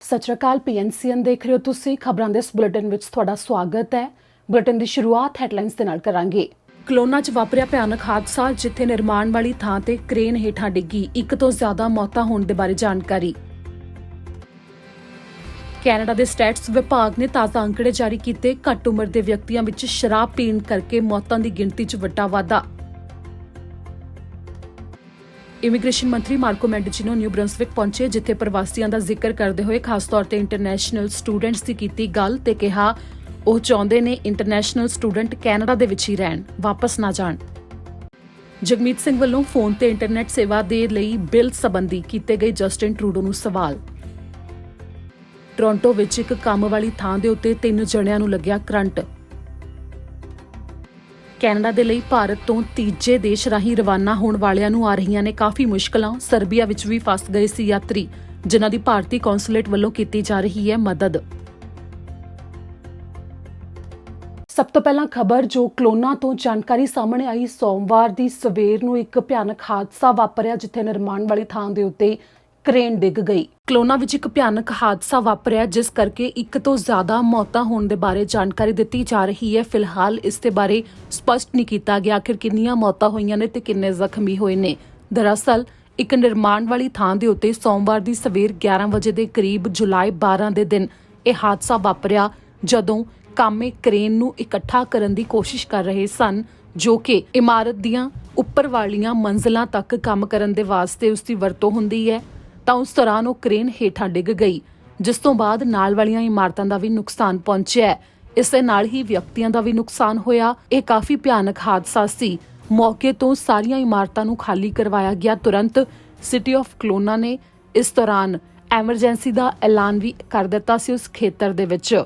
सत श्री अकाल। PNCN देख रहे हो तुसी। खबरां दे इस बुलेटिन विच तुहाडा स्वागत है। बुलेटिन दी शुरुआत हैडलाइनस दे नाल करांगे। कलोना च वापरिया भयानक हादसा, जिथे निर्माण वाली थां ते क्रेन हेठां डिग्गी, एक तो ज्यादा मौतां होण दे बारे जानकारी। कैनेडा दे स्टैट्स विभाग ने ताज़ा अंकड़े जारी कीते। घੱਟ उम्र दे व्यक्तियां विच शराब पीण करके मौतां दी गिणती च वड्डा वाधा। इमीग्रेशन मंत्री मार्को मैंडिचिनो न्यू ब्रंसविक पहुंचे, जिथे प्रवासियों का जिक्र करते हुए खास तौर पर इंटरनेशनल स्टूडेंट्स की कीती गल ते कहा ਉਹ ਚਾਹੁੰਦੇ ਨੇ इंटरनेशनल स्टूडेंट कैनेडा ਦੇ ਵਿੱਚ ਹੀ ਰਹਿਣ, ਵਾਪਸ ਨਾ ਜਾਣ। ਜਗਮੀਤ ਸਿੰਘ ਵੱਲੋਂ ਫੋਨ ਤੇ ਇੰਟਰਨੈਟ ਸੇਵਾ ਦੇ ਲਈ ਬਿੱਲ ਸੰਬੰਧੀ ਕੀਤੇ ਗਏ ਜਸਟਿਨ ਟਰੂਡੋ ਨੂੰ ਸਵਾਲ। ਟੋਰਾਂਟੋ ਵਿੱਚ ਇੱਕ ਕੰਮ ਵਾਲੀ ਥਾਂ ਦੇ ਉੱਤੇ 3 ਜਣਿਆਂ ਨੂੰ ਲੱਗਿਆ ਕਰੰਟ। ਕੈਨੇਡਾ ਦੇ ਲਈ ਭਾਰਤ ਤੋਂ ਤੀਜੇ ਦੇਸ਼ ਰਾਹੀਂ ਰਵਾਨਾ ਹੋਣ ਵਾਲਿਆਂ ਨੂੰ ਆ ਰਹੀਆਂ ਨੇ ਕਾਫੀ ਮੁਸ਼ਕਲਾਂ। ਸਰਬੀਆ ਵਿੱਚ ਵੀ ਫਸ ਗਏ ਸੀ ਯਾਤਰੀ, ਜਿਨ੍ਹਾਂ ਦੀ ਭਾਰਤੀ ਕੌਂਸੂਲੇਟ ਵੱਲੋਂ ਕੀਤੀ ਜਾ ਰਹੀ ਹੈ ਮਦਦ। ਸਭ ਤੋਂ ਪਹਿਲਾਂ ਖਬਰ ਜੋ ਕਲੋਨਾ ਤੋਂ ਜਾਣਕਾਰੀ ਸਾਹਮਣੇ ਆਈ। ਸੋਮਵਾਰ ਦੀ ਸਵੇਰ ਨੂੰ ਇੱਕ ਭਿਆਨਕ ਹਾਦਸਾ ਵਾਪਰਿਆ, ਜਿੱਥੇ ਨਿਰਮਾਣ ਵਾਲੀ ਥਾਂ ਦੇ ਉੱਤੇ ਕ੍ਰੇਨ ਡਿੱਗ ਗਈ। ਕਲੋਨਾ ਵਿੱਚ ਇੱਕ ਭਿਆਨਕ ਹਾਦਸਾ ਵਾਪਰਿਆ, ਜਿਸ ਕਰਕੇ ਇੱਕ ਤੋਂ ਜ਼ਿਆਦਾ ਮੌਤਾਂ ਹੋਣ ਦੇ ਬਾਰੇ ਜਾਣਕਾਰੀ ਦਿੱਤੀ ਜਾ ਰਹੀ ਹੈ। ਫਿਲਹਾਲ ਇਸ ਦੇ ਬਾਰੇ ਸਪਸ਼ਟ ਨਹੀਂ ਕੀਤਾ ਗਿਆ ਆਖਿਰ ਕਿੰਨੀਆਂ ਮੌਤਾਂ ਹੋਈਆਂ ਨੇ ਤੇ ਕਿੰਨੇ ਜ਼ਖਮੀ ਹੋਏ ਨੇ। ਦਰਅਸਲ ਇੱਕ ਨਿਰਮਾਣ ਵਾਲੀ ਥਾਂ ਦੇ ਉੱਤੇ ਸੋਮਵਾਰ ਦੀ ਸਵੇਰ 11 ਵਜੇ ਦੇ ਕਰੀਬ ਜੁਲਾਈ 12 ਦੇ ਦਿਨ ਇਹ ਹਾਦਸਾ ਵਾਪਰਿਆ, ਜਦੋਂ ਕਾਮੇ ਕ੍ਰੇਨ ਨੂੰ ਇਕੱਠਾ ਕਰਨ ਦੀ ਕੋਸ਼ਿਸ਼ ਕਰ ਰਹੇ ਸਨ, ਜੋ ਕਿ ਇਮਾਰਤ ਦੀਆਂ ਉੱਪਰ ਵਾਲੀਆਂ ਮੰਜ਼ਲਾਂ ਤੱਕ ਕੰਮ ਕਰਨ ਦੇ ਵਾਸਤੇ ਉਸ ਦੀ ਵਰਤੋਂ ਹੁੰਦੀ ਹੈ। ਤਾਂ ਉਸ ਦੌਰਾਨ ਉਹ ਕ੍ਰੇਨ ਹੇਠਾਂ ਡਿੱਗ ਗਈ, ਜਿਸ ਤੋਂ ਬਾਅਦ ਨਾਲ ਵਾਲੀਆਂ ਇਮਾਰਤਾਂ ਦਾ ਵੀ ਨੁਕਸਾਨ ਪਹੁੰਚਿਆ। ਇਸ ਦੇ ਨਾਲ ਹੀ ਵਿਅਕਤੀਆਂ ਦਾ ਵੀ ਨੁਕਸਾਨ ਹੋਇਆ। ਇਹ ਕਾਫੀ ਭਿਆਨਕ ਹਾਦਸਾ ਸੀ। ਮੌਕੇ ਤੋਂ ਸਾਰੀਆਂ ਇਮਾਰਤਾਂ ਨੂੰ ਖਾਲੀ ਕਰਵਾਇਆ ਗਿਆ। ਤੁਰੰਤ ਸਿਟੀ ਆਫ ਕਲੋਨਾ ਨੇ ਇਸ ਦੌਰਾਨ ਐਮਰਜੈਂਸੀ ਦਾ ਐਲਾਨ ਵੀ ਕਰ ਦਿੱਤਾ ਸੀ ਉਸ ਖੇਤਰ ਦੇ ਵਿੱਚ,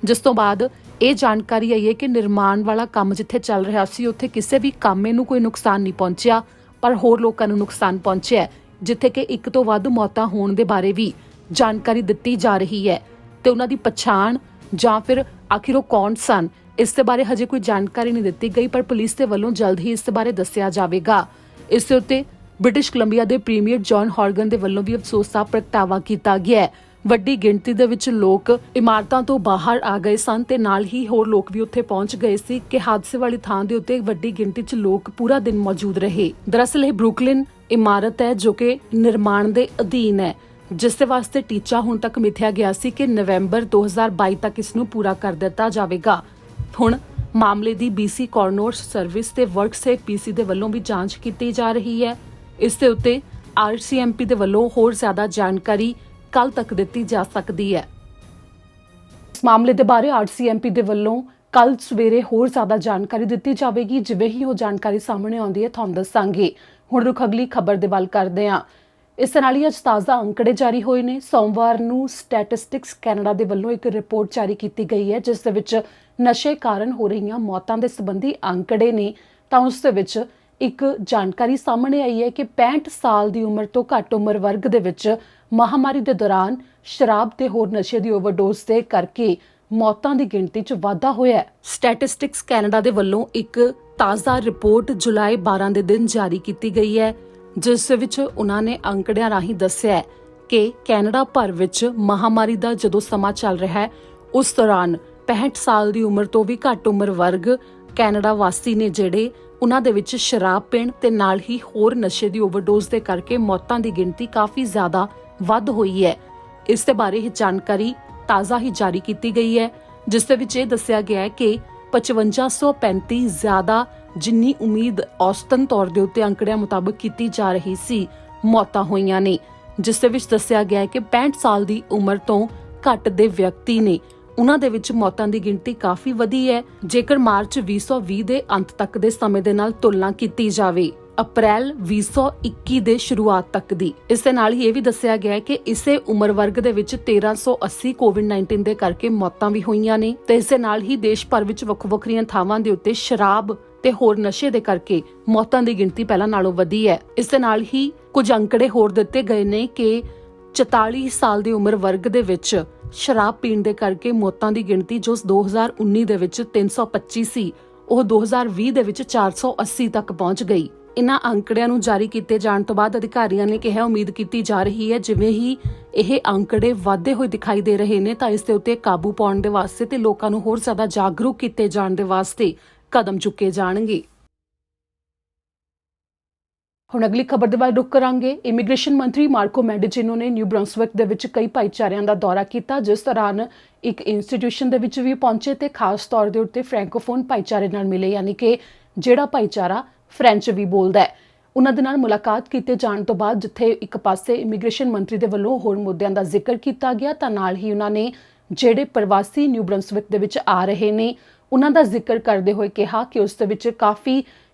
ਜਿਸ ਤੋਂ ਬਾਅਦ ਇਹ ਜਾਣਕਾਰੀ ਆਈ ਹੈ ਕਿ ਨਿਰਮਾਣ ਵਾਲਾ ਕੰਮ ਜਿੱਥੇ ਚੱਲ ਰਿਹਾ ਸੀ ਉੱਥੇ ਕਿਸੇ ਵੀ ਕਾਮੇ ਨੂੰ ਕੋਈ ਨੁਕਸਾਨ ਨਹੀਂ ਪਹੁੰਚਿਆ, ਪਰ ਹੋਰ ਲੋਕਾਂ ਨੂੰ ਨੁਕਸਾਨ ਪਹੁੰਚਿਆ, ਜਿੱਥੇ ਕਿ ਇੱਕ ਤੋਂ ਵੱਧ ਮੌਤਾਂ ਹੋਣ ਦੇ ਬਾਰੇ ਵੀ ਜਾਣਕਾਰੀ ਦਿੱਤੀ ਜਾ ਰਹੀ ਹੈ। ਤੇ ਉਹਨਾਂ ਦੀ ਪਛਾਣ ਜਾਂ ਫਿਰ ਆਖਿਰ ਉਹ ਕੌਣ ਸਨ, ਇਸ ਦੇ ਬਾਰੇ ਹਜੇ ਕੋਈ ਜਾਣਕਾਰੀ ਨਹੀਂ ਦਿੱਤੀ ਗਈ, ਪਰ ਪੁਲਿਸ ਦੇ ਵੱਲੋਂ ਜਲਦ ਹੀ ਇਸ ਦੇ ਬਾਰੇ ਦੱਸਿਆ ਜਾਵੇਗਾ। ਇਸ ਦੇ ਉੱਤੇ ਬ੍ਰਿਟਿਸ਼ ਕੋਲੰਬੀਆ ਦੇ ਪ੍ਰੀਮੀਅਰ ਜੌਨ ਹੌਰਗਨ ਦੇ ਵੱਲੋਂ ਵੀ ਅਫਸੋਸ ਦਾ ਪ੍ਰਗਟਾਵਾ ਕੀਤਾ ਗਿਆ ਹੈ। ਵੱਡੀ ਗਿਣਤੀ ਦੇ ਵਿੱਚ ਲੋਕ ਇਮਾਰਤਾਂ ਤੋਂ ਬਾਹਰ ਆ ਗਏ ਸਨ ਤੇ ਨਾਲ ਹੀ ਹੋਰ ਲੋਕ ਵੀ ਉੱਥੇ ਪਹੁੰਚ ਗਏ ਸੀ ਕਿ ਹਾਦਸੇ ਵਾਲੀ ਥਾਂ ਦੇ ਉੱਤੇ ਵੱਡੀ ਗਿਣਤੀ 'ਚ ਲੋਕ ਪੂਰਾ ਦਿਨ ਮੌਜੂਦ ਰਹੇ। ਦਰਅਸਲ ਇਹ ਬਰੁਕਲਿਨ ਇਮਾਰਤ ਹੈ ਜੋ ਕਿ ਨਿਰਮਾਣ ਦੇ ਅਧੀਨ ਹੈ, ਜਿਸ ਦੇ ਵਾਸਤੇ ਟੀਚਾ ਹੁਣ ਤੱਕ ਮਿਥਿਆ ਗਿਆ ਸੀ ਕਿ ਨਵੰਬਰ 2022 ਤੱਕ ਇਸ ਨੂੰ ਪੂਰਾ ਕਰ ਦਿੱਤਾ ਜਾਵੇਗਾ। ਹੁਣ ਮਾਮਲੇ ਦੀ BC ਕੋਰਨਰਸ ਸਰਵਿਸ ਤੇ ਵਰਕਸੇਫ BC ਦੇ ਵੱਲੋਂ ਵੀ ਜਾਂਚ ਕੀਤੀ ਜਾ ਰਹੀ ਹੈ। ਇਸ ਦੇ ਉੱਤੇ RCMP ਦੇ ਵੱਲੋਂ ਹੋਰ ਜ਼ਿਆਦਾ ਜਾਣਕਾਰੀ ਕੱਲ ਤੱਕ ਦਿੱਤੀ ਜਾ ਸਕਦੀ ਹੈ। ਇਸ ਮਾਮਲੇ ਦੇ ਬਾਰੇ RCMP ਦੇ ਵੱਲੋਂ ਕੱਲ ਸਵੇਰੇ ਹੋਰ ਜ਼ਿਆਦਾ ਜਾਣਕਾਰੀ ਦਿੱਤੀ ਜਾਵੇਗੀ। ਜਿਵੇਂ ਹੀ ਉਹ ਜਾਣਕਾਰੀ ਸਾਹਮਣੇ ਆਉਂਦੀ ਹੈ ਤੁਹਾਨੂੰ ਦੱਸਾਂਗੇ। ਹੁਣ ਰੁਖ ਅਗਲੀ ਖਬਰ ਦੇ ਵੱਲ ਕਰਦੇ ਹਾਂ। ਇਸ ਨਾਲ ਹੀ ਅੱਜ ਤਾਜ਼ਾ ਅੰਕੜੇ ਜਾਰੀ ਹੋਏ ਨੇ। ਸੋਮਵਾਰ ਨੂੰ ਸਟੈਟਿਸਟਿਕਸ ਕੈਨੇਡਾ ਦੇ ਵੱਲੋਂ ਇੱਕ ਰਿਪੋਰਟ ਜਾਰੀ ਕੀਤੀ ਗਈ ਹੈ, ਜਿਸ ਦੇ ਵਿੱਚ ਨਸ਼ੇ ਕਾਰਨ ਹੋ ਰਹੀਆਂ ਮੌਤਾਂ ਦੇ ਸੰਬੰਧੀ ਅੰਕੜੇ ਨੇ। ਤਾਂ ਉਸ ਦੇ ਵਿੱਚ ਇੱਕ ਜਾਣਕਾਰੀ ਸਾਹਮਣੇ ਆਈ ਹੈ ਕਿ 65 ਸਾਲ ਦੀ ਉਮਰ ਤੋਂ ਘੱਟ ਉਮਰ ਵਰਗ ਦੇ ਵਿੱਚ ਮਹਾਮਾਰੀ ਦੇ ਦੌਰਾਨ ਸ਼ਰਾਬ ਤੇ ਹੋਰ ਨਸ਼ੇ ਦੀ ਓਵਰਡੋਜ਼ ਦੇ ਕਰਕੇ ਮੌਤਾਂ ਦੀ ਗਿਣਤੀ 'ਚ ਵਾਧਾ ਹੋਇਆ ਹੈ। ਸਟੈਟਿਸਟਿਕਸ ਕੈਨੇਡਾ ਦੇ ਵੱਲੋਂ ਇੱਕ ਤਾਜ਼ਾ ਰਿਪੋਰਟ ਜੁਲਾਈ 12 ਦੇ ਦਿਨ ਜਾਰੀ ਕੀਤੀ ਗਈ ਹੈ, ਜਿਸ ਵਿੱਚ ਉਹਨਾਂ ਨੇ ਅੰਕੜਿਆਂ ਰਾਹੀਂ ਦੱਸਿਆ ਕਿ ਕੈਨੇਡਾ ਭਰ ਵਿੱਚ ਮਹਾਮਾਰੀ ਦਾ ਜਦੋਂ ਸਮਾਂ ਚੱਲ ਰਿਹਾ ਹੈ, ਉਸ ਦੌਰਾਨ 65 ਸਾਲ ਦੀ ਉਮਰ ਤੋਂ ਵੀ ਘੱਟ ਉਮਰ ਵਰਗ ਕੈਨੇਡਾ ਵਾਸੀ ਨੇ ਜਿਹੜੇ ਉਹਨਾਂ ਦੇ ਵਿੱਚ ਸ਼ਰਾਬ ਪੀਣ ਤੇ ਨਾਲ ਹੀ ਹੋਰ ਨਸ਼ੇ ਦੀ ਓਵਰਡੋਜ਼ ਦੇ ਕਰਕੇ ਮੌਤਾਂ ਦੀ ਗਿਣਤੀ ਕਾਫੀ ਜ਼ਿਆਦਾ ਵੱਧ ਹੋਈ ਹੈ। ਇਸ ਦੇ ਬਾਰੇ ਇਹ ਜਾਣਕਾਰੀ ਤਾਜ਼ਾ ਹੀ ਜਾਰੀ ਕੀਤੀ ਗਈ ਹੈ, ਜਿਸ ਦੇ ਵਿੱਚ ਇਹ ਦੱਸਿਆ ਗਿਆ ਹੈ ਕਿ 5535 ਜ਼ਿਆਦਾ ਜਿੰਨੀ ਉਮੀਦ ਔਸਤਨ ਤੌਰ ਦੇ ਉੱਤੇ ਅੰਕੜਿਆਂ ਮੁਤਾਬਕ ਕੀਤੀ ਜਾ ਰਹੀ ਸੀ ਮੌਤਾਂ ਹੋਈਆਂ ਨੇ, ਜਿਸ ਦੇ ਵਿੱਚ ਦੱਸਿਆ ਗਿਆ ਹੈ ਕਿ 65 ਸਾਲ ਦੀ ਉਮਰ ਤੋਂ ਘੱਟ ਦੇ ਵਿਅਕਤੀ ਨੇ, ਉਹਨਾਂ ਦੇ ਵਿੱਚ ਮੌਤਾਂ ਦੀ ਗਿਣਤੀ ਕਾਫੀ ਵਧੀ ਹੈ। ਜੇਕਰ ਮਾਰਚ 2020 ਦੇ ਅੰਤ ਤੱਕ ਦੇ ਸਮੇਂ ਦੇ ਨਾਲ ਤੁਲਨਾ ਕੀਤੀ ਜਾਵੇ ਅਪ੍ਰੈਲ 2021 ਦੇ ਸ਼ੁਰੂਆਤ ਤੱਕ ਦੀ। ਇਸ ਦੇ ਨਾਲ ਹੀ ਇਹ ਵੀ ਦੱਸਿਆ ਗਿਆ ਹੈ ਕਿ ਇਸੇ ਉਮਰ ਵਰਗ ਦੇ ਵਿੱਚ 1380 ਕੋਵਿਡ-19 ਦੇ ਕਰਕੇ ਮੌਤਾਂ ਵੀ ਹੋਈਆਂ ਨੇ। ਤੇ ਇਸ ਦੇ ਨਾਲ ਹੀ ਦੇਸ਼ ਭਰ ਵਿੱਚ ਵੱਖ-ਵੱਖਰੀਆਂ ਥਾਵਾਂ ਦੇ ਉੱਤੇ ਸ਼ਰਾਬ ਤੇ ਹੋਰ ਨਸ਼ੇ ਦੇ ਕਰਕੇ ਮੌਤਾਂ ਦੀ ਗਿਣਤੀ ਪਹਿਲਾਂ ਨਾਲੋਂ ਵਧੀ ਹੈ। ਇਸ ਦੇ ਨਾਲ ਹੀ ਕੁਝ ਅੰਕੜੇ ਹੋਰ ਦਿੱਤੇ ਗਏ ਨੇ ਕਿ 44 ਸਾਲ ਦੀ ਉਮਰ ਵਰਗ ਦੇ ਵਿੱਚ ਸ਼ਰਾਬ ਪੀਣ ਦੇ ਕਰਕੇ ਮੌਤਾਂ ਦੀ ਗਿਣਤੀ ਜੋ 2019 ਦੇ ਵਿੱਚ 325 ਸੀ, ਉਹ 2020 ਦੇ ਵਿੱਚ 480 ਤੱਕ ਪਹੁੰਚ ਗਈ। ਇਨ੍ਹਾਂ ਅੰਕੜਿਆਂ ਨੂੰ ਜਾਰੀ ਕੀਤੇ ਜਾਣ ਤੋਂ ਬਾਅਦ ਅਧਿਕਾਰੀਆਂ ਨੇ ਕਿਹਾ ਉਮੀਦ ਕੀਤੀ ਜਾ ਰਹੀ ਹੈ ਜਿਵੇਂ ਹੀ ਇਹ ਅੰਕੜੇ ਵਾਧੇ ਹੋਏ ਦਿਖਾਈ ਦੇ ਰਹੇ ਨੇ ਤਾਂ ਇਸ ਦੇ ਉੱਤੇ ਕਾਬੂ ਪਾਉਣ ਦੇ ਵਾਸਤੇ ਤੇ ਲੋਕਾਂ ਨੂੰ ਹੋਰ ਜ਼ਿਆਦਾ ਜਾਗਰੂਕ ਕੀਤੇ ਜਾਣ ਦੇ ਵਾਸਤੇ ਕਦਮ ਚੁੱਕੇ ਜਾਣਗੇ। ਹੁਣ ਅਗਲੀ ਖਬਰ ਦੇ ਵੱਲ ਰੁਕ ਕਰਾਂਗੇ। ਇਮੀਗ੍ਰੇਸ਼ਨ ਮੰਤਰੀ ਮਾਰਕੋ ਮੈਂਡੀਚਿਨੋ ਨੇ ਨਿਊ ਬ੍ਰੰਸਵਿਕ ਦੇ ਵਿੱਚ ਕਈ ਭਾਈਚਾਰਿਆਂ ਦਾ ਦੌਰਾ ਕੀਤਾ, ਜਿਸ ਦੌਰਾਨ ਇੱਕ ਇੰਸਟੀਟਿਊਸ਼ਨ ਦੇ ਵਿੱਚ ਵੀ ਪਹੁੰਚੇ ਤੇ ਖਾਸ ਤੌਰ ਦੇ ਉੱਤੇ ਫ੍ਰੈਂਕੋਫੋਨ ਭਾਈਚਾਰੇ ਨਾਲ ਮਿਲੇ, ਯਾਨੀ ਕਿ ਜਿਹੜਾ ਭਾਈਚਾਰਾ ਫ੍ਰੈਂਚ ਵੀ ਬੋਲਦਾ ਹੈ। ਉਹਨਾਂ ਦੇ ਨਾਲ ਮੁਲਾਕਾਤ ਕੀਤੇ ਜਾਣ ਤੋਂ ਬਾਅਦ ਜਿੱਥੇ ਇੱਕ ਪਾਸੇ ਇਮੀਗ੍ਰੇਸ਼ਨ ਮੰਤਰੀ ਦੇ ਵੱਲੋਂ ਹੋਰ ਮੁੱਦਿਆਂ ਦਾ ਜ਼ਿਕਰ ਕੀਤਾ ਗਿਆ ਤਾਂ ਨਾਲ ਹੀ ਉਹਨਾਂ ਨੇ ਜਿਹੜੇ ਪ੍ਰਵਾਸੀ ਨਿਊ ਬ੍ਰੰਸਵਿਕ ਦੇ ਵਿੱਚ ਆ ਰਹੇ ਨੇ ਉਹਨਾਂ ਦਾ ਜ਼ਿਕਰ ਕਰਦੇ ਹੋਏ ਕਿਹਾ ਕਿ ਉਸ ਦੇ ਵਿੱਚ ਕਾਫੀ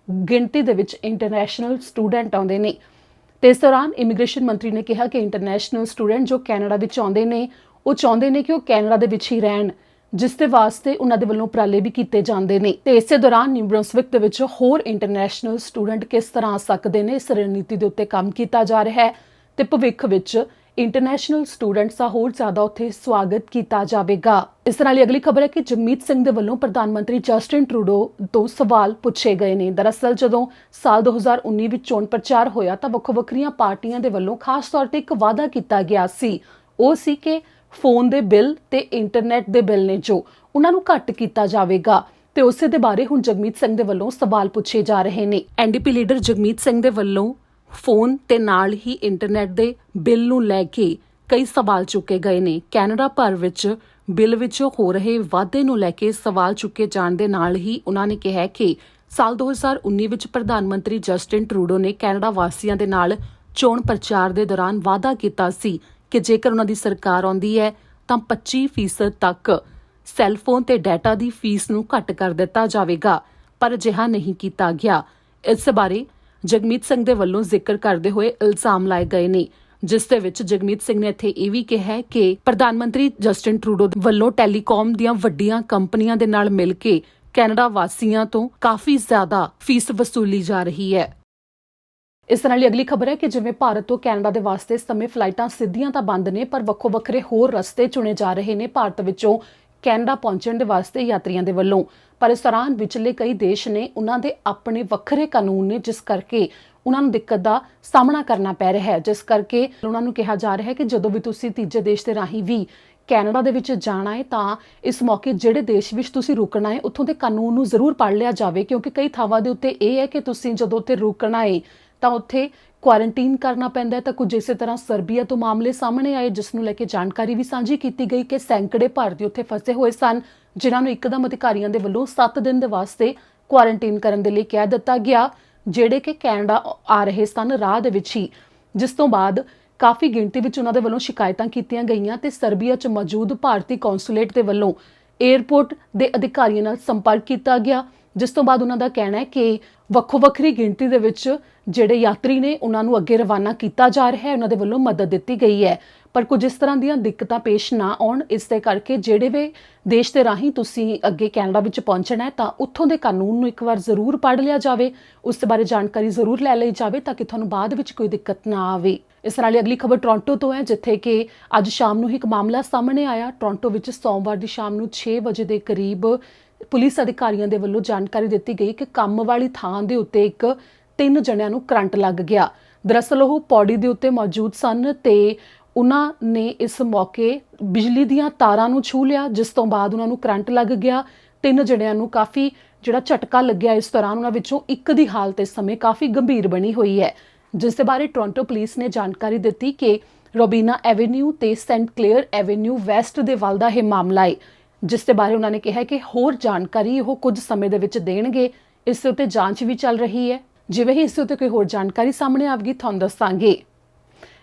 ਗਿਣਤੀ ਦੇ ਵਿੱਚ ਇੰਟਰਨੈਸ਼ਨਲ ਸਟੂਡੈਂਟ ਆਉਂਦੇ ਨੇ ਤੇ ਇਸ ਦੌਰਾਨ ਇਮੀਗ੍ਰੇਸ਼ਨ ਮੰਤਰੀ ਨੇ ਕਿਹਾ ਕਿ ਇੰਟਰਨੈਸ਼ਨਲ ਸਟੂਡੈਂਟ ਜੋ ਕੈਨੇਡਾ ਵਿੱਚ ਆਉਂਦੇ ਨੇ ਉਹ ਚਾਹੁੰਦੇ ਨੇ ਕਿ ਉਹ ਕੈਨੇਡਾ ਦੇ ਵਿੱਚ ਹੀ ਰਹਿਣ, ਜਿਸ ਦੇ ਵਾਸਤੇ ਉਹਨਾਂ ਦੇ ਵੱਲੋਂ ਉਪਰਾਲੇ ਵੀ ਕੀਤੇ ਜਾਂਦੇ ਨੇ ਤੇ ਇਸੇ ਦੌਰਾਨ ਨਿਊ ਬ੍ਰੰਸਵਿਕ ਦੇ ਵਿੱਚ ਹੋਰ ਇੰਟਰਨੈਸ਼ਨਲ ਸਟੂਡੈਂਟ ਕਿਸ ਤਰ੍ਹਾਂ ਆ ਸਕਦੇ ਨੇ ਇਸ ਰਣਨੀਤੀ ਦੇ ਉੱਤੇ ਕੰਮ ਕੀਤਾ ਜਾ ਰਿਹਾ ਹੈ ਤੇ ਭਵਿੱਖ ਵਿੱਚ ਇੰਟਰਨੈਸ਼ਨਲ ਸਟੂਡੈਂਟਸ ਦਾ ਹੋਰ ਜ਼ਿਆਦਾ ਉੱਥੇ ਸਵਾਗਤ ਕੀਤਾ ਜਾਵੇਗਾ। ਇਸ ਨਾਲ ਅਗਲੀ ਖਬਰ ਹੈ ਕਿ ਜਗਮੀਤ ਸਿੰਘ ਦੇ ਵੱਲੋਂ ਪ੍ਰਧਾਨ ਮੰਤਰੀ ਜਸਟਿਨ ਟਰੂਡੋ ਤੋਂ ਸਵਾਲ ਪੁੱਛੇ ਗਏ ਨੇ। ਦਰਅਸਲ ਜਦੋਂ ਸਾਲ 2019 ਵਿੱਚ ਚੋਣ ਪ੍ਰਚਾਰ ਹੋਇਆ ਤਾਂ ਵੱਖੋ-ਵੱਖਰੀਆਂ ਪਾਰਟੀਆਂ ਦੇ ਵੱਲੋਂ ਖਾਸ ਤੌਰ ਤੇ ਇੱਕ ਵਾਅਦਾ ਕੀਤਾ ਗਿਆ ਸੀ, ਉਹ ਸੀ ਕਿ ਫੋਨ ਦੇ ਬਿੱਲ ਤੇ ਇੰਟਰਨੈਟ ਦੇ ਬਿੱਲ ਨੇ ਜੋ ਉਹਨਾਂ ਨੂੰ ਘੱਟ ਕੀਤਾ ਜਾਵੇਗਾ ਤੇ ਉਸੇ ਦੇ ਬਾਰੇ ਹੁਣ ਜਗਮੀਤ ਸਿੰਘ ਦੇ ਵੱਲੋਂ ਸਵਾਲ ਪੁੱਛੇ ਜਾ ਰਹੇ ਨੇ। ਐਨਡੀਪੀ ਲੀਡਰ ਜਗਮੀਤ ਸਿੰਘ ਦੇ ਵੱਲੋਂ ਫੋਨ ਤੇ ਨਾਲ ਹੀ ਇੰਟਰਨੈਟ ਦੇ ਬਿੱਲ ਨੂੰ ਲੈ ਕੇ ਕਈ ਸਵਾਲ ਚੁੱਕੇ ਗਏ ਨੇ। ਕੈਨੇਡਾ ਭਰ ਵਿੱਚ ਬਿੱਲ ਵਿੱਚ ਹੋ ਰਹੇ ਵਾਧੇ ਨੂੰ ਲੈ ਕੇ ਸਵਾਲ ਚੁੱਕੇ ਜਾਣ ਦੇ ਨਾਲ ਹੀ ਉਹਨਾਂ ਨੇ ਕਿਹਾ ਕਿ ਸਾਲ 2019 ਵਿੱਚ ਪ੍ਰਧਾਨ ਮੰਤਰੀ ਜਸਟਿਨ ਟਰੂਡੋ ਨੇ ਕੈਨੇਡਾ ਵਾਸੀਆਂ ਦੇ ਨਾਲ ਚੋਣ ਪ੍ਰਚਾਰ ਦੇ ਦੌਰਾਨ ਵਾਅਦਾ ਕੀਤਾ ਸੀ ਕਿ ਜੇਕਰ ਉਹਨਾਂ ਦੀ ਸਰਕਾਰ ਆਉਂਦੀ ਹੈ ਤਾਂ 25% ਤੱਕ ਸੈੱਲਫੋਨ ਤੇ ਡਾਟਾ ਦੀ ਫੀਸ ਨੂੰ ਘੱਟ ਕਰ ਦਿੱਤਾ ਜਾਵੇਗਾ, ਪਰ ਅਜਿਹਾ ਨਹੀਂ ਕੀਤਾ ਗਿਆ। ਇਸ ਬਾਰੇ ਜਗਮੀਤ ਸਿੰਘ ਦੇ ਵੱਲੋਂ ਜ਼ਿਕਰ ਕਰਦੇ ਹੋਏ ਇਲਜ਼ਾਮ ਲਾਏ ਗਏ ਨੇ, ਜਿਸ ਦੇ ਵਿੱਚ ਜਗਮੀਤ ਸਿੰਘ ਨੇ ਇੱਥੇ ਇਹ ਵੀ ਕਿਹਾ ਕਿ ਪ੍ਰਧਾਨ ਮੰਤਰੀ ਜਸਟਿਨ ਟਰੂਡੋ ਵੱਲੋਂ ਟੈਲੀਕਾਮ ਦੀਆਂ ਵੱਡੀਆਂ ਕੰਪਨੀਆਂ ਦੇ ਨਾਲ ਮਿਲ ਕੇ ਕੈਨੇਡਾ ਵਾਸੀਆਂ ਤੋਂ ਕਾਫੀ ਜ਼ਿਆਦਾ ਫੀਸ ਵਸੂਲੀ ਜਾ ਰਹੀ ਹੈ। ਇਸ ਨਾਲ ਅਗਲੀ ਖਬਰ ਹੈ ਕਿ ਜਿਵੇਂ ਭਾਰਤ ਤੋਂ ਕੈਨੇਡਾ ਦੇ ਵਾਸਤੇ ਇਸ ਸਮੇਂ ਫਲਾਈਟਾਂ ਸਿੱਧੀਆਂ ਤਾਂ ਬੰਦ ਨੇ, ਪਰ ਵੱਖੋ ਵੱਖਰੇ ਹੋਰ ਰਸਤੇ ਚੁਣੇ ਜਾ ਰਹੇ ਨੇ ਭਾਰਤ ਵਿੱਚੋਂ ਕੈਨੇਡਾ ਪਹੁੰਚਣ ਦੇ ਵਾਸਤੇ ਯਾਤਰੀਆਂ ਦੇ ਵੱਲੋਂ। ਪਰ ਇਸ ਦੌਰਾਨ ਵਿਚਲੇ ਕਈ ਦੇਸ਼ ਨੇ ਉਹਨਾਂ ਦੇ ਆਪਣੇ ਵੱਖਰੇ ਕਾਨੂੰਨ ਨੇ, ਜਿਸ ਕਰਕੇ ਉਹਨਾਂ ਨੂੰ ਦਿੱਕਤ ਦਾ ਸਾਹਮਣਾ ਕਰਨਾ ਪੈ ਰਿਹਾ ਹੈ, ਜਿਸ ਕਰਕੇ ਉਹਨਾਂ ਨੂੰ ਕਿਹਾ ਜਾ ਰਿਹਾ ਹੈ ਕਿ ਜਦੋਂ ਵੀ ਤੁਸੀਂ ਤੀਜੇ ਦੇਸ਼ ਦੇ ਰਾਹੀਂ ਵੀ ਕੈਨੇਡਾ ਦੇ ਵਿੱਚ ਜਾਣਾ ਹੈ ਤਾਂ ਇਸ ਮੌਕੇ ਜਿਹੜੇ ਦੇਸ਼ ਵਿੱਚ ਤੁਸੀਂ ਰੁਕਣਾ ਹੈ ਉੱਥੋਂ ਦੇ ਕਾਨੂੰਨ ਨੂੰ ਜ਼ਰੂਰ ਪੜ੍ਹ ਲਿਆ ਜਾਵੇ, ਕਿਉਂਕਿ ਕਈ ਥਾਵਾਂ ਦੇ ਉੱਤੇ ਇਹ ਹੈ ਕਿ ਤੁਸੀਂ ਜਦੋਂ ਉੱਥੇ ਰੁਕਣਾ ਹੈ ਤਾਂ ਉੱਥੇ ਕੁਆਰੰਟੀਨ ਕਰਨਾ ਪੈਂਦਾ ਹੈ। ਤਾਂ ਕੁਝ ਇਸੇ ਤਰ੍ਹਾਂ ਸਰਬੀਆ ਤੋਂ ਮਾਮਲੇ ਸਾਹਮਣੇ ਆਏ, ਜਿਸ ਨੂੰ ਲੈ ਕੇ ਜਾਣਕਾਰੀ ਵੀ ਸਾਂਝੀ ਕੀਤੀ ਗਈ ਕਿ ਸੈਂਕੜੇ ਭਾਰਤੀ ਉੱਥੇ ਫਸੇ ਹੋਏ ਸਨ, ਜਿਨ੍ਹਾਂ ਨੂੰ ਇੱਕਦਮ ਅਧਿਕਾਰੀਆਂ ਦੇ ਵੱਲੋਂ 7 ਦਿਨ ਦੇ ਵਾਸਤੇ ਕੁਆਰੰਟੀਨ ਕਰਨ ਦੇ ਲਈ ਕਹਿ ਦਿੱਤਾ ਗਿਆ, ਜਿਹੜੇ ਕਿ ਕੈਨੇਡਾ ਆ ਰਹੇ ਸਨ ਰਾਹ ਦੇ ਵਿੱਚ ਹੀ, ਜਿਸ ਤੋਂ ਬਾਅਦ ਕਾਫੀ ਗਿਣਤੀ ਵਿੱਚ ਉਹਨਾਂ ਦੇ ਵੱਲੋਂ ਸ਼ਿਕਾਇਤਾਂ ਕੀਤੀਆਂ ਗਈਆਂ ਤੇ ਸਰਬੀਆ 'ਚ ਮੌਜੂਦ ਭਾਰਤੀ ਕੌਂਸੂਲੇਟ ਦੇ ਵੱਲੋਂ ਏਅਰਪੋਰਟ ਦੇ ਅਧਿਕਾਰੀਆਂ ਨਾਲ ਸੰਪਰਕ ਕੀਤਾ ਗਿਆ, ਜਿਸ ਤੋਂ ਬਾਅਦ ਉਹਨਾਂ ਦਾ ਕਹਿਣਾ ਹੈ ਕਿ ਵੱਖੋ ਵੱਖਰੀ ਗਿਣਤੀ ਦੇ ਵਿੱਚ ਜਿਹੜੇ ਯਾਤਰੀ ਨੇ ਉਹਨਾਂ ਨੂੰ ਅੱਗੇ ਰਵਾਨਾ ਕੀਤਾ ਜਾ ਰਿਹਾ ਹੈ, ਉਹਨਾਂ ਦੇ ਵੱਲੋਂ ਮਦਦ ਦਿੱਤੀ ਗਈ ਹੈ। ਪਰ ਕੁਝ ਇਸ ਤਰ੍ਹਾਂ ਦੀਆਂ ਦਿੱਕਤਾਂ ਪੇਸ਼ ਨਾ ਆਉਣ, ਇਸ ਦੇ ਕਰਕੇ ਜਿਹੜੇ ਵੀ ਦੇਸ਼ ਦੇ ਰਾਹੀਂ ਤੁਸੀਂ ਅੱਗੇ ਕੈਨੇਡਾ ਵਿੱਚ ਪਹੁੰਚਣਾ ਹੈ ਤਾਂ ਉੱਥੋਂ ਦੇ ਕਾਨੂੰਨ ਨੂੰ ਇੱਕ ਵਾਰ ਜ਼ਰੂਰ ਪੜ੍ਹ ਲਿਆ ਜਾਵੇ, ਉਸ ਦੇ ਬਾਰੇ ਜਾਣਕਾਰੀ ਜ਼ਰੂਰ ਲੈ ਲਈ ਜਾਵੇ ਤਾਂ ਕਿ ਤੁਹਾਨੂੰ ਬਾਅਦ ਵਿੱਚ ਕੋਈ ਦਿੱਕਤ ਨਾ ਆਵੇ। ਇਸ ਨਾਲ ਅਗਲੀ ਖਬਰ ਟੋਰਾਂਟੋ ਤੋਂ ਹੈ, ਜਿੱਥੇ ਕਿ ਅੱਜ ਸ਼ਾਮ ਨੂੰ ਇੱਕ ਮਾਮਲਾ ਸਾਹਮਣੇ ਆਇਆ। ਟੋਰਾਂਟੋ ਵਿੱਚ ਸੋਮਵਾਰ ਦੀ ਸ਼ਾਮ ਨੂੰ 6 ਵਜੇ ਦੇ ਕਰੀਬ ਪੁਲਿਸ ਅਧਿਕਾਰੀਆਂ ਦੇ ਵੱਲੋਂ ਜਾਣਕਾਰੀ ਦਿੱਤੀ ਗਈ ਕਿ ਕੰਮ ਵਾਲੀ ਥਾਂ ਦੇ ਉੱਤੇ 3 ਜਣਿਆਂ ਨੂੰ ਕਰੰਟ ਲੱਗ ਗਿਆ। ਦਰਅਸਲ ਉਹ ਪੌੜੀ ਦੇ ਉੱਤੇ ਮੌਜੂਦ ਸਨ ਤੇ ਉਹਨਾਂ ਨੇ ਇਸ ਮੌਕੇ ਬਿਜਲੀ ਦੀਆਂ ਤਾਰਾਂ ਨੂੰ ਛੂਹ ਲਿਆ, ਜਿਸ ਤੋਂ ਬਾਅਦ ਉਹਨਾਂ ਨੂੰ ਕਰੰਟ ਲੱਗ ਗਿਆ। 3 ਜਣਿਆਂ ਨੂੰ ਕਾਫੀ ਜਿਹੜਾ ਝਟਕਾ ਲੱਗਿਆ। ਇਸ ਦੌਰਾਨ ਉਹਨਾਂ ਵਿੱਚੋਂ ਇੱਕ ਦੀ ਹਾਲਤ ਇਸ ਸਮੇਂ ਕਾਫੀ ਗੰਭੀਰ ਬਣੀ ਹੋਈ ਹੈ, ਜਿਸ ਦੇ ਬਾਰੇ ਟੋਰਾਂਟੋ ਪੁਲਿਸ ਨੇ ਜਾਣਕਾਰੀ ਦਿੱਤੀ ਕਿ ਰੋਬੀਨਾ ਐਵੇਨਿਊ ਤੇ ਸੈਂਟ ਕਲੇਅਰ ਐਵੇਨਿਊ ਵੈਸਟ ਦੇ ਵੱਲ ਦਾ ਇਹ ਮਾਮਲਾ ਹੈ, ਜਿਸ ਦੇ ਬਾਰੇ ਉਹਨਾਂ ਨੇ ਕਿਹਾ ਕਿ ਹੋਰ ਜਾਣਕਾਰੀ ਉਹ ਕੁਝ ਸਮੇਂ ਦੇ ਵਿੱਚ ਦੇਣਗੇ। ਇਸ ਦੇ ਉੱਤੇ ਜਾਂਚ ਵੀ ਚੱਲ ਰਹੀ ਹੈ, ਜਿਵੇਂ ਹੀ ਇਸ ਦੇ ਉੱਤੇ ਕੋਈ ਹੋਰ ਜਾਣਕਾਰੀ ਸਾਹਮਣੇ ਆਵੇਗੀ ਤੁਹਾਨੂੰ ਦੱਸਾਂਗੇ।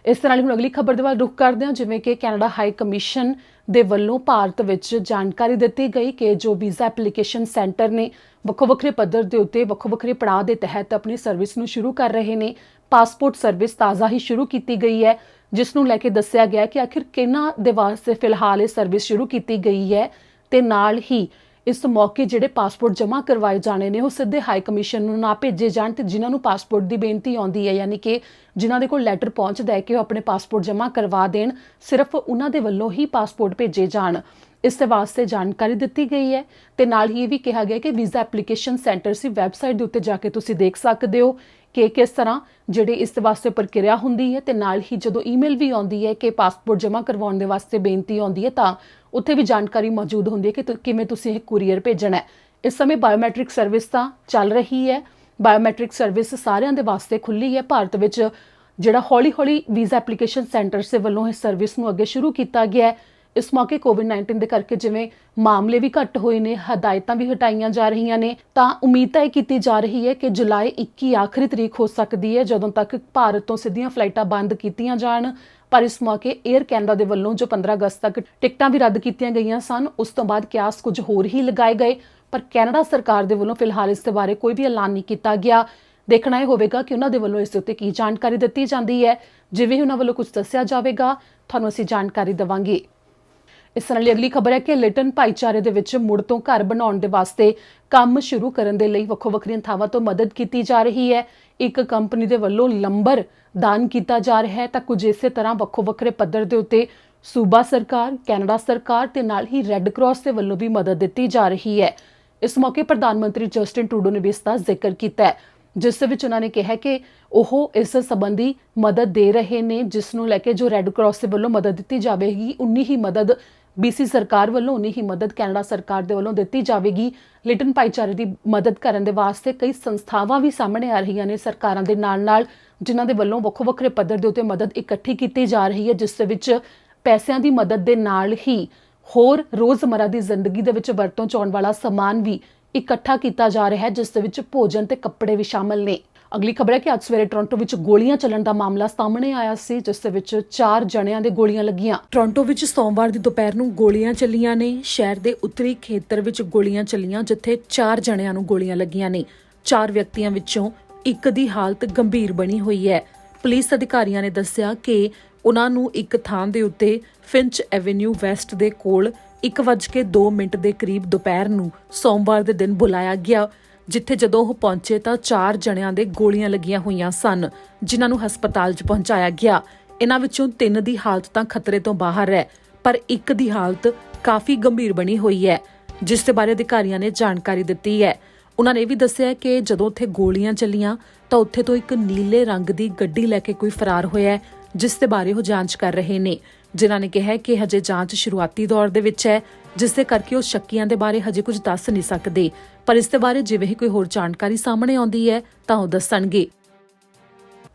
ਇਸ ਤਰ੍ਹਾਂ ਹੁਣ ਅਗਲੀ ਖਬਰ ਦੇ ਵੱਲ ਰੁਖ ਕਰਦੇ ਹਾਂ, ਜਿਵੇਂ ਕਿ ਕੈਨੇਡਾ ਹਾਈ ਕਮਿਸ਼ਨ ਦੇ ਵੱਲੋਂ ਭਾਰਤ ਵਿੱਚ ਜਾਣਕਾਰੀ ਦਿੱਤੀ ਗਈ ਕਿ ਜੋ ਵੀਜ਼ਾ ਐਪਲੀਕੇਸ਼ਨ ਸੈਂਟਰ ਨੇ ਵੱਖੋ ਵੱਖਰੇ ਪੱਧਰ ਦੇ ਉੱਤੇ ਵੱਖੋ ਵੱਖਰੇ ਪੜਾਅ ਦੇ ਤਹਿਤ ਆਪਣੀ ਸਰਵਿਸ ਨੂੰ ਸ਼ੁਰੂ ਕਰ ਰਹੇ ਨੇ। ਪਾਸਪੋਰਟ ਸਰਵਿਸ ਤਾਜ਼ਾ ਹੀ ਸ਼ੁਰੂ ਕੀਤੀ ਗਈ ਹੈ, ਜਿਸ ਨੂੰ ਲੈ ਕੇ ਦੱਸਿਆ ਗਿਆ ਕਿ ਆਖਿਰ ਕਿਹਨਾਂ ਦੇ ਵਾਸਤੇ ਫਿਲਹਾਲ ਇਹ ਸਰਵਿਸ ਸ਼ੁਰੂ ਕੀਤੀ ਗਈ ਹੈ ਤੇ ਨਾਲ ਹੀ ਇਸ ਮੌਕੇ ਜਿਹੜੇ ਪਾਸਪੋਰਟ ਜਮ੍ਹਾਂ ਕਰਵਾਏ ਜਾਣੇ ਨੇ ਉਹ ਸਿੱਧੇ ਹਾਈ ਕਮਿਸ਼ਨ ਨੂੰ ਨਾ ਭੇਜੇ ਜਾਣ ਤੇ ਜਿਨ੍ਹਾਂ ਨੂੰ ਪਾਸਪੋਰਟ ਦੀ ਬੇਨਤੀ ਆਉਂਦੀ ਹੈ, ਯਾਨੀ ਕਿ ਜਿਨ੍ਹਾਂ ਦੇ ਕੋਲ ਲੈਟਰ ਪਹੁੰਚਦਾ ਹੈ ਕਿ ਉਹ ਆਪਣੇ ਪਾਸਪੋਰਟ ਜਮ੍ਹਾਂ ਕਰਵਾ ਦੇਣ, ਸਿਰਫ ਉਹਨਾਂ ਦੇ ਵੱਲੋਂ ਹੀ ਪਾਸਪੋਰਟ ਭੇਜੇ ਜਾਣ। ਇਸ ਦੇ ਵਾਸਤੇ ਜਾਣਕਾਰੀ ਦਿੱਤੀ ਗਈ ਹੈ ਤੇ ਨਾਲ ਹੀ ਇਹ ਵੀ ਕਿਹਾ ਗਿਆ ਕਿ ਵੀਜ਼ਾ ਐਪਲੀਕੇਸ਼ਨ ਸੈਂਟਰ ਦੀ ਵੈਬਸਾਈਟ ਦੇ ਉੱਤੇ ਜਾ ਕੇ ਤੁਸੀਂ ਦੇਖ ਸਕਦੇ ਹੋ ਕਿ ਕਿਸ ਤਰ੍ਹਾਂ ਜਿਹੜੀ ਇਸ ਵਾਸਤੇ ਪ੍ਰਕਿਰਿਆ ਹੁੰਦੀ ਹੈ ਤੇ ਨਾਲ ਹੀ ਜਦੋਂ ਈਮੇਲ ਵੀ ਆਉਂਦੀ ਹੈ ਕਿ ਪਾਸਪੋਰਟ ਜਮ੍ਹਾਂ ਕਰਵਾਉਣ ਦੇ ਵਾਸਤੇ ਬੇਨਤੀ ਆਉਂਦੀ ਹੈ ਤਾਂ ਉੱਥੇ ਵੀ ਜਾਣਕਾਰੀ ਮੌਜੂਦ ਹੁੰਦੀ ਹੈ ਕਿ ਕਿਵੇਂ ਤੁਸੀਂ ਇਹ ਕੁਰੀਅਰ ਭੇਜਣਾ ਹੈ। ਇਸ ਸਮੇਂ ਬਾਇਓਮੈਟ੍ਰਿਕ ਸਰਵਿਸ ਤਾਂ ਚੱਲ ਰਹੀ ਹੈ। ਬਾਇਓਮੈਟ੍ਰਿਕ ਸਰਵਿਸ ਸਾਰਿਆਂ ਦੇ ਵਾਸਤੇ ਖੁੱਲੀ ਹੈ। ਭਾਰਤ ਵਿੱਚ ਜਿਹੜਾ ਹੌਲੀ-ਹੌਲੀ ਵੀਜ਼ਾ ਐਪਲੀਕੇਸ਼ਨ ਸੈਂਟਰਸ ਦੇ ਵੱਲੋਂ ਇਸ ਸਰਵਿਸ ਨੂੰ ਅੱਗੇ ਸ਼ੁਰੂ ਕੀਤਾ ਗਿਆ ਹੈ। ਇਸ ਮੌਕੇ ਕੋਵਿਡ-19 ਦੇ ਕਰਕੇ ਜਿਵੇਂ ਮਾਮਲੇ ਵੀ ਘੱਟ ਹੋਏ ਨੇ, ਹਦਾਇਤਾਂ ਵੀ ਹਟਾਈਆਂ ਜਾ ਰਹੀਆਂ ਨੇ, ਤਾਂ ਉਮੀਦ ਤਾਂ ਇਹ ਕੀਤੀ ਜਾ ਰਹੀ ਹੈ ਕਿ ਜੁਲਾਈ 21 ਆਖਰੀ ਤਰੀਕ ਹੋ ਸਕਦੀ ਹੈ ਜਦੋਂ ਤੱਕ ਭਾਰਤ ਤੋਂ ਸਿੱਧੀਆਂ ਫਲਾਈਟਾਂ ਬੰਦ ਕੀਤੀਆਂ ਜਾਣ। ਪਰ ਇਸ ਮੌਕੇ 에ਅਰ ਕੈਨੇਡਾ ਦੇ ਵੱਲੋਂ ਜੋ 15 ਅਗਸਤ ਤੱਕ ਟਿਕਟਾਂ ਵੀ ਰੱਦ ਕੀਤੀਆਂ ਗਈਆਂ ਸਨ, ਉਸ ਤੋਂ ਬਾਅਦ ਕਿਆਸ ਕੁਝ ਹੋਰ ਹੀ ਲਗਾਏ ਗਏ। ਪਰ ਕੈਨੇਡਾ ਸਰਕਾਰ ਦੇ ਵੱਲੋਂ ਫਿਲਹਾਲ ਇਸ ਦੇ ਬਾਰੇ ਕੋਈ ਵੀ ਐਲਾਨ ਨਹੀਂ ਕੀਤਾ ਗਿਆ। ਦੇਖਣਾ ਇਹ ਹੋਵੇਗਾ ਕਿ ਉਹਨਾਂ ਦੇ ਵੱਲੋਂ ਇਸ ਦੇ ਉੱਤੇ ਕੀ ਜਾਣਕਾਰੀ ਦਿੱਤੀ ਜਾਂਦੀ ਹੈ। ਜਿਵੇਂ ਹੀ ਉਹਨਾਂ ਵੱਲੋਂ ਕੁਝ ਦੱਸਿਆ ਜਾਵੇਗਾ ਤੁਹਾਨੂੰ ਅਸੀਂ ਜਾਣਕਾਰੀ ਦੇਵਾਂਗੇ। ਇਸ ਨਾਲ ਅਗਲੀ ਖਬਰ ਹੈ ਕਿ ਲਿਟਨ ਭਾਈਚਾਰੇ ਦੇ ਵਿੱਚ ਮੁੜ ਤੋਂ ਘਰ ਬਣਾਉਣ ਦੇ ਵਾਸਤੇ ਕੰਮ ਸ਼ੁਰੂ ਕਰਨ ਦੇ ਲਈ ਵੱਖੋ ਵੱਖਰੀਆਂ ਥਾਵਾਂ ਤੋਂ ਮਦਦ ਕੀਤੀ ਜਾ ਰਹੀ ਹੈ। ਇੱਕ ਕੰਪਨੀ ਦੇ ਵੱਲੋਂ ਲੰਬਰ ਦਾਨ ਕੀਤਾ ਜਾ ਰਿਹਾ ਹੈ ਤਾਂ ਕੁਝ ਇਸੇ ਤਰ੍ਹਾਂ ਵੱਖੋ ਵੱਖਰੇ ਪੱਧਰ ਦੇ ਉੱਤੇ ਸੂਬਾ ਸਰਕਾਰ, ਕੈਨੇਡਾ ਸਰਕਾਰ ਤੇ ਨਾਲ ਹੀ ਰੈੱਡ ਕਰਾਸ ਦੇ ਵੱਲੋਂ ਵੀ ਮਦਦ ਦਿੱਤੀ ਜਾ ਰਹੀ ਹੈ। ਇਸ ਮੌਕੇ ਪ੍ਰਧਾਨ ਮੰਤਰੀ ਜਸਟਿਨ ਟਰੂਡੋ ਨੇ ਵੀ ਇਸ ਦਾ ਜ਼ਿਕਰ ਕੀਤਾ ਹੈ, ਜਿਸ ਦੇ ਵਿੱਚ ਉਹਨਾਂ ਨੇ ਕਿਹਾ ਕਿ ਉਹ ਇਸ ਸੰਬੰਧੀ ਮਦਦ ਦੇ ਰਹੇ ਨੇ, ਜਿਸ ਨੂੰ ਲੈ ਕੇ ਜੋ ਰੈੱਡ ਕਰਾਸ ਦੇ ਵੱਲੋਂ ਮਦਦ ਦਿੱਤੀ ਜਾਵੇਗੀ ਉਨੀ ਹੀ ਮਦਦ BC ਸਰਕਾਰ ਵੱਲੋਂ, ਉਨੀ ਹੀ ਮਦਦ ਕੈਨੇਡਾ ਸਰਕਾਰ ਦੇ ਵੱਲੋਂ ਦਿੱਤੀ ਜਾਵੇਗੀ। ਲਿਟਨ ਭਾਈਚਾਰੇ ਦੀ ਮਦਦ ਕਰਨ ਦੇ ਵਾਸਤੇ ਕਈ ਸੰਸਥਾਵਾਂ ਵੀ ਸਾਹਮਣੇ ਆ ਰਹੀਆਂ ਨੇ ਸਰਕਾਰਾਂ ਦੇ ਨਾਲ, ਜਿਨ੍ਹਾਂ ਦੇ ਵੱਲੋਂ ਵੱਖੋ ਵੱਖਰੇ ਪੱਧਰ ਦੇ ਉੱਤੇ ਮਦਦ ਇਕੱਠੀ ਕੀਤੀ ਜਾ ਰਹੀ ਹੈ, ਜਿਸ ਦੇ ਵਿੱਚ ਪੈਸਿਆਂ ਦੀ ਮਦਦ ਦੇ ਨਾਲ ਹੀ ਹੋਰ ਰੋਜ਼ਮਰਾ ਦੀ ਜ਼ਿੰਦਗੀ ਦੇ ਵਿੱਚ ਵਰਤੋਂ 'ਚ ਆਉਣ ਵਾਲਾ ਸਮਾਨ ਵੀ ਇਕੱਠਾ ਕੀਤਾ ਜਾ ਰਿਹਾ ਹੈ, ਜਿਸ ਦੇ ਵਿੱਚ ਭੋਜਨ ਤੇ ਕੱਪੜੇ ਵੀ ਸ਼ਾਮਲ ਨੇ। ਅਗਲੀ ਖਬਰ ਹੈ ਕਿ ਅੱਜ ਸਵੇਰੇ ਟੋਰਾਂਟੋ ਵਿੱਚ ਗੋਲੀਆਂ ਚੱਲਣ ਦਾ ਮਾਮਲਾ ਸਾਹਮਣੇ ਆਇਆ ਸੀ, ਜਿਸ ਦੇ ਵਿੱਚ 4 ਜਣਿਆਂ ਦੇ ਗੋਲੀਆਂ ਲੱਗੀਆਂ। ਟੋਰਾਂਟੋ ਵਿੱਚ ਸੋਮਵਾਰ ਦੀ ਦੁਪਹਿਰ ਨੂੰ ਗੋਲੀਆਂ ਚੱਲੀਆਂ ਨੇ। ਸ਼ਹਿਰ ਦੇ ਉੱਤਰੀ ਖੇਤਰ ਵਿੱਚ ਗੋਲੀਆਂ ਚੱਲੀਆਂ, ਜਿੱਥੇ 4 ਜਣਿਆਂ ਨੂੰ ਗੋਲੀਆਂ ਲੱਗੀਆਂ ਨੇ। 4 ਵਿਅਕਤੀਆਂ ਵਿੱਚੋਂ ਇੱਕ ਦੀ ਹਾਲਤ ਗੰਭੀਰ ਬਣੀ ਹੋਈ ਹੈ। ਪੁਲਿਸ ਅਧਿਕਾਰੀਆਂ ਨੇ ਦੱਸਿਆ ਕਿ ਉਹਨਾਂ ਨੂੰ ਇੱਕ ਥਾਂ ਦੇ ਉੱਤੇ ਫਿੰਚ ਐਵੇਨਿਊ ਵੈਸਟ ਦੇ ਕੋਲ 1:02 ਦੇ ਕਰੀਬ ਦੁਪਹਿਰ ਨੂੰ ਸੋਮਵਾਰ ਦੇ ਦਿਨ ਬੁਲਾਇਆ ਗਿਆ, ਜਿੱਥੇ ਜਦੋਂ ਉਹ ਪਹੁੰਚੇ ਤਾਂ 4 ਜਣਿਆਂ ਦੇ ਗੋਲੀਆਂ ਲੱਗੀਆਂ ਹੋਈਆਂ ਸਨ, ਜਿਨ੍ਹਾਂ ਨੂੰ ਹਸਪਤਾਲ 'ਚ ਪਹੁੰਚਾਇਆ ਗਿਆ। ਇਹਨਾਂ ਵਿੱਚੋਂ 3 ਦੀ ਹਾਲਤ ਤਾਂ ਖਤਰੇ ਤੋਂ ਬਾਹਰ ਹੈ, ਪਰ ਇੱਕ ਦੀ ਹਾਲਤ ਕਾਫੀ ਗੰਭੀਰ ਬਣੀ ਹੋਈ ਹੈ, ਜਿਸ ਦੇ ਬਾਰੇ ਅਧਿਕਾਰੀਆਂ ਨੇ ਜਾਣਕਾਰੀ ਦਿੱਤੀ ਹੈ। ਉਹਨਾਂ ਨੇ ਇਹ ਵੀ ਦੱਸਿਆ ਕਿ ਜਦੋਂ ਉੱਥੇ ਗੋਲੀਆਂ ਚੱਲੀਆਂ ਤਾਂ ਉੱਥੇ ਤੋਂ ਇੱਕ ਨੀਲੇ ਰੰਗ ਦੀ ਗੱਡੀ ਲੈ ਕੇ ਕੋਈ ਫਰਾਰ ਹੋਇਆ, ਜਿਸ ਦੇ ਬਾਰੇ ਉਹ ਜਾਂਚ ਕਰ ਰਹੇ ਨੇ। ਜਿਨ੍ਹਾਂ ਨੇ ਕਿਹਾ ਕਿ ਹਜੇ ਜਾਂਚ ਸ਼ੁਰੂਆਤੀ ਦੌਰ ਦੇ ਵਿੱਚ ਹੈ, ਜਿਸ ਦੇ ਕਰਕੇ ਉਹ ਸ਼ੱਕੀਆਂ ਦੇ ਬਾਰੇ ਹਜੇ ਕੁਝ ਦੱਸ ਨਹੀਂ ਸਕਦੇ, ਪਰ ਇਸ ਦੇ ਬਾਰੇ ਜਿਵੇਂ ਹੀ ਕੋਈ ਹੋਰ ਜਾਣਕਾਰੀ ਸਾਹਮਣੇ ਆਉਂਦੀ ਹੈ ਤਾਂ ਉਹ ਦੱਸਣਗੇ।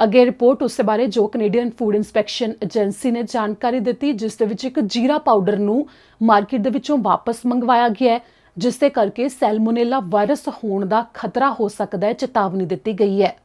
ਅੱਗੇ ਰਿਪੋਰਟ ਉਸ ਦੇ ਬਾਰੇ ਜੋ ਕੈਨੇਡੀਅਨ ਫੂਡ ਇੰਸਪੈਕਸ਼ਨ ਏਜੰਸੀ ਨੇ ਜਾਣਕਾਰੀ ਦਿੱਤੀ, ਜਿਸ ਦੇ ਵਿੱਚ ਇੱਕ ਜੀਰਾ ਪਾਊਡਰ ਨੂੰ ਮਾਰਕੀਟ ਦੇ ਵਿੱਚੋਂ ਵਾਪਸ ਮੰਗਵਾਇਆ ਗਿਆ ਹੈ, ਜਿਸ ਦੇ ਕਰਕੇ ਸੈਲਮੋਨੇਲਾ ਵਾਇਰਸ ਹੋਣ ਦਾ ਖਤਰਾ ਹੋ ਸਕਦਾ ਹੈ। ਚੇਤਾਵਨੀ ਦਿੱਤੀ ਗਈ ਹੈ।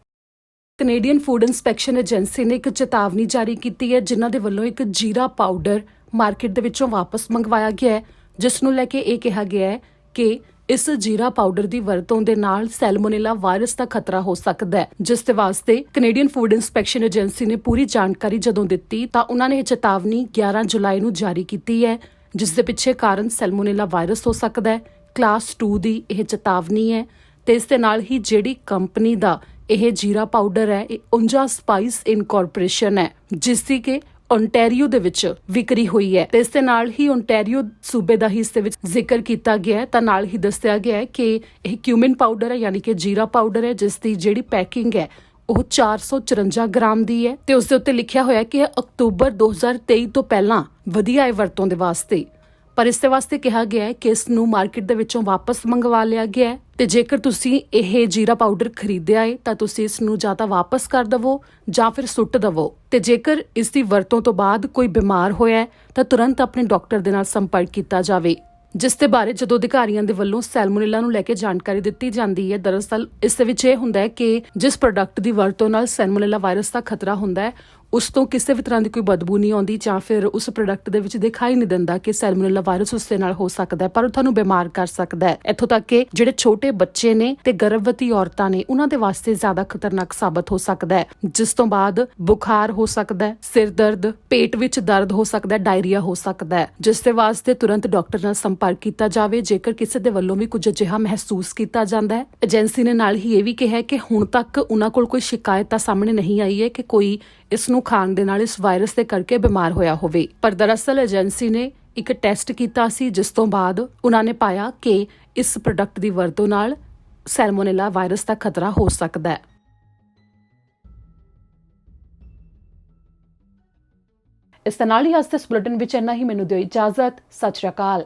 ਕੈਨੇਡੀਅਨ ਫੂਡ ਇੰਸਪੈਕਸ਼ਨ ਏਜੰਸੀ ਨੇ ਇੱਕ ਚੇਤਾਵਨੀ ਜਾਰੀ ਕੀਤੀ ਹੈ, ਜਿਨ੍ਹਾਂ ਦੇ ਵੱਲੋਂ ਇੱਕ ਜੀਰਾ ਪਾਊਡਰ ਮਾਰਕੀਟ ਦੇ ਵਿੱਚੋਂ ਵਾਪਸ ਮੰਗਵਾਇਆ ਗਿਆ ਹੈ, ਜਿਸ ਨੂੰ ਲੈ ਕੇ ਇਹ ਕਿਹਾ ਗਿਆ ਹੈ ਕਿ ਇਸ ਜੀਰਾ ਪਾਊਡਰ ਦੀ ਵਰਤੋਂ ਦੇ ਨਾਲ ਸੈਲਮੋਨੇਲਾ ਵਾਇਰਸ ਦਾ ਖਤਰਾ ਹੋ ਸਕਦਾ ਹੈ, ਜਿਸ ਦੇ ਵਾਸਤੇ ਕੈਨੇਡੀਅਨ ਫੂਡ ਇੰਸਪੈਕਸ਼ਨ ਏਜੰਸੀ ਨੇ ਪੂਰੀ ਜਾਣਕਾਰੀ ਜਦੋਂ ਦਿੱਤੀ ਤਾਂ ਉਹਨਾਂ ਨੇ ਇਹ ਚੇਤਾਵਨੀ 11 ਜੁਲਾਈ ਨੂੰ ਜਾਰੀ ਕੀਤੀ ਹੈ, ਜਿਸ ਦੇ ਪਿੱਛੇ ਕਾਰਨ ਸੈਲਮੋਨੇਲਾ ਵਾਇਰਸ ਹੋ ਸਕਦਾ ਹੈ। ਕਲਾਸ 2 ਦੀ ਇਹ ਚੇਤਾਵਨੀ ਹੈ ਤੇ ਇਸ ਦੇ ਨਾਲ ਹੀ ਜਿਹੜੀ ਕੰਪਨੀ ਦਾ ਇਹ ਜੀਰਾ ਪਾਊਡਰ ਹੈ, ਇਹ ਉਂਜਾ ਸਪਾਈਸ ਇਨਕੋਰਪੋਰੇਸ਼ਨ ਹੈ, ਜਿਸ ਦੀ ਕਿ ਓਨਟਾਰੀਓ ਦੇ ਵਿੱਚ ਵਿਕਰੀ ਹੋਈ ਹੈ ਤੇ ਇਸ ਦੇ ਨਾਲ ਹੀ ਓਨਟਾਰੀਓ ਸੂਬੇ ਦਾ ਹੀ ਇਸ ਦੇ ਵਿੱਚ ਜ਼ਿਕਰ ਕੀਤਾ ਗਿਆ ਹੈ। ਤਾਂ ਨਾਲ ਹੀ ਦੱਸਿਆ ਗਿਆ ਹੈ ਕਿ ਇਹ ਕਿਊਮਿਨ ਪਾਊਡਰ ਹੈ, ਯਾਨੀ ਕਿ ਜੀਰਾ ਪਾਊਡਰ ਹੈ, ਜਿਸ ਦੀ ਜਿਹੜੀ ਪੈਕਿੰਗ ਹੈ ਉਹ 454 ਗ੍ਰਾਮ ਦੀ ਹੈ ਤੇ ਉਸ ਦੇ ਉੱਤੇ ਲਿਖਿਆ ਹੋਇਆ ਕਿ ਅਕਤੂਬਰ 2023 ਤੋਂ ਪਹਿਲਾਂ ਵਧੀਆ ਹੈ ਵਰਤੋਂ ਦੇ ਵਾਸਤੇ। ਪਰ ਇਸ ਦੇ ਵਾਸਤੇ ਕਿਹਾ ਗਿਆ ਹੈ ਕਿ ਇਸ ਨੂੰ ਮਾਰਕੀਟ ਦੇ ਵਿੱਚੋਂ ਵਾਪਸ ਮੰਗਵਾ ਲਿਆ ਗਿਆ ਹੈ ਤੇ ਜੇਕਰ ਤੁਸੀਂ ਇਹ ਜੀਰਾ ਪਾਊਡਰ ਖਰੀਦਿਆ ਹੈ ਤਾਂ ਤੁਸੀਂ ਇਸ ਨੂੰ ਜਾਂ ਤਾਂ ਵਾਪਸ ਕਰ ਦਵੋ ਜਾਂ ਫਿਰ ਸੁੱਟ ਦਵੋ, ਤੇ ਜੇਕਰ ਇਸ ਦੀ ਵਰਤੋਂ ਤੋਂ ਬਾਅਦ ਕੋਈ ਬਿਮਾਰ ਹੋਇਆ ਤਾਂ ਤੁਰੰਤ ਆਪਣੇ ਡਾਕਟਰ ਦੇ ਨਾਲ ਸੰਪਰਕ ਕੀਤਾ ਜਾਵੇ। ਜਿਸ ਦੇ ਬਾਰੇ ਜਦੋਂ ਅਧਿਕਾਰੀਆਂ ਦੇ ਵੱਲੋਂ ਸੈਲਮੋਨੇਲਾ ਨੂੰ ਲੈ ਕੇ ਜਾਣਕਾਰੀ ਦਿੱਤੀ ਜਾਂਦੀ ਹੈ, ਦਰਅਸਲ ਇਸ ਦੇ ਵਿੱਚ ਇਹ ਹੁੰਦਾ ਹੈ ਕਿ ਜਿਸ ਪ੍ਰੋਡਕਟ ਦੀ ਵਰਤੋਂ ਨਾਲ ਸੈਲਮੋਨੇਲਾ ਵਾਇਰਸ ਦਾ ਖਤਰਾ ਹੁੰਦਾ ਹੈ, ਉਸ ਤੋਂ ਕਿਸੇ ਵੀ ਤਰ੍ਹਾਂ ਦੀ ਕੋਈ ਬਦਬੂ ਨਹੀਂ ਆਉਂਦੀ ਜਾਂ ਫਿਰ ਉਸ ਪ੍ਰੋਡਕਟ ਦੇ ਵਿੱਚ ਦਿਖਾਈ ਨਹੀਂ ਦਿੰਦਾ ਕਿ ਸੈਲਮੋਨੇਲਾ ਵਾਇਰਸ ਉਸ ਦੇ ਨਾਲ ਹੋ ਸਕਦਾ ਹੈ, ਪਰ ਉਹ ਤੁਹਾਨੂੰ ਬਿਮਾਰ ਕਰ ਸਕਦਾ ਹੈ। ਇੱਥੋਂ ਤੱਕ ਕਿ ਜਿਹੜੇ ਛੋਟੇ ਬੱਚੇ ਨੇ ਤੇ ਗਰਭਵਤੀ ਔਰਤਾਂ ਨੇ, ਉਹਨਾਂ ਦੇ ਵਾਸਤੇ ਜ਼ਿਆਦਾ ਖਤਰਨਾਕ ਸਾਬਤ ਹੋ ਸਕਦਾ ਹੈ, ਜਿਸ ਤੋਂ ਬਾਅਦ ਬੁਖਾਰ ਹੋ ਸਕਦਾ ਹੈ, ਸਿਰ ਦਰਦ, ਪੇਟ ਵਿੱਚ ਦਰਦ ਹੋ ਸਕਦਾ ਹੈ, ਡਾਇਰੀਆ ਹੋ ਸਕਦਾ ਹੈ, ਜਿਸ ਦੇ ਵਾਸਤੇ ਤੁਰੰਤ ਡਾਕਟਰ ਨਾਲ ਸੰਪਰਕ ਕੀਤਾ ਜਾਵੇ ਜੇਕਰ ਕਿਸੇ ਦੇ ਵੱਲੋਂ ਵੀ ਕੁਝ ਅਜਿਹਾ ਮਹਿਸੂਸ ਕੀਤਾ ਜਾਂਦਾ ਹੈ। ਏਜੰਸੀ ਨੇ ਨਾਲ ਹੀ ਇਹ ਵੀ ਕਿਹਾ ਕਿ ਹੁਣ ਤੱਕ ਉਹਨਾਂ ਕੋਲ ਕੋਈ ਸ਼ਿਕਾਇਤ ਤਾਂ ਸਾਹਮਣੇ ਨਹੀਂ ਆਈ ਹੈ ਕਿ ਕੋਈ ਇਸ ਨੂੰ ਖਾਣ ਦੇ ਨਾਲ ਇਸ ਵਾਇਰਸ ਦੇ ਕਰਕੇ ਬਿਮਾਰ ਹੋਇਆ ਹੋਵੇ, ਪਰ ਦਰਅਸਲ ਏਜੰਸੀ ਨੇ ਇੱਕ ਟੈਸਟ ਕੀਤਾ ਸੀ, ਜਿਸ ਤੋਂ ਬਾਅਦ ਉਹਨਾਂ ਨੇ ਪਾਇਆ ਕਿ ਇਸ ਪ੍ਰੋਡਕਟ ਦੀ ਵਰਤੋਂ ਨਾਲ ਸੈਲਮੋਨੇਲਾ ਵਾਇਰਸ ਦਾ ਖਤਰਾ ਹੋ ਸਕਦਾ ਹੈ। ਇਸ ਦੇ ਨਾਲ ਹੀ ਅੱਜ ਦੇ ਇਸ ਬੁਲੇਟਿਨ ਵਿੱਚ ਇੰਨਾ ਹੀ। ਮੈਨੂੰ ਦਿਓ ਇਜਾਜ਼ਤ। ਸਤਿ ਸ਼੍ਰੀ ਅਕਾਲ।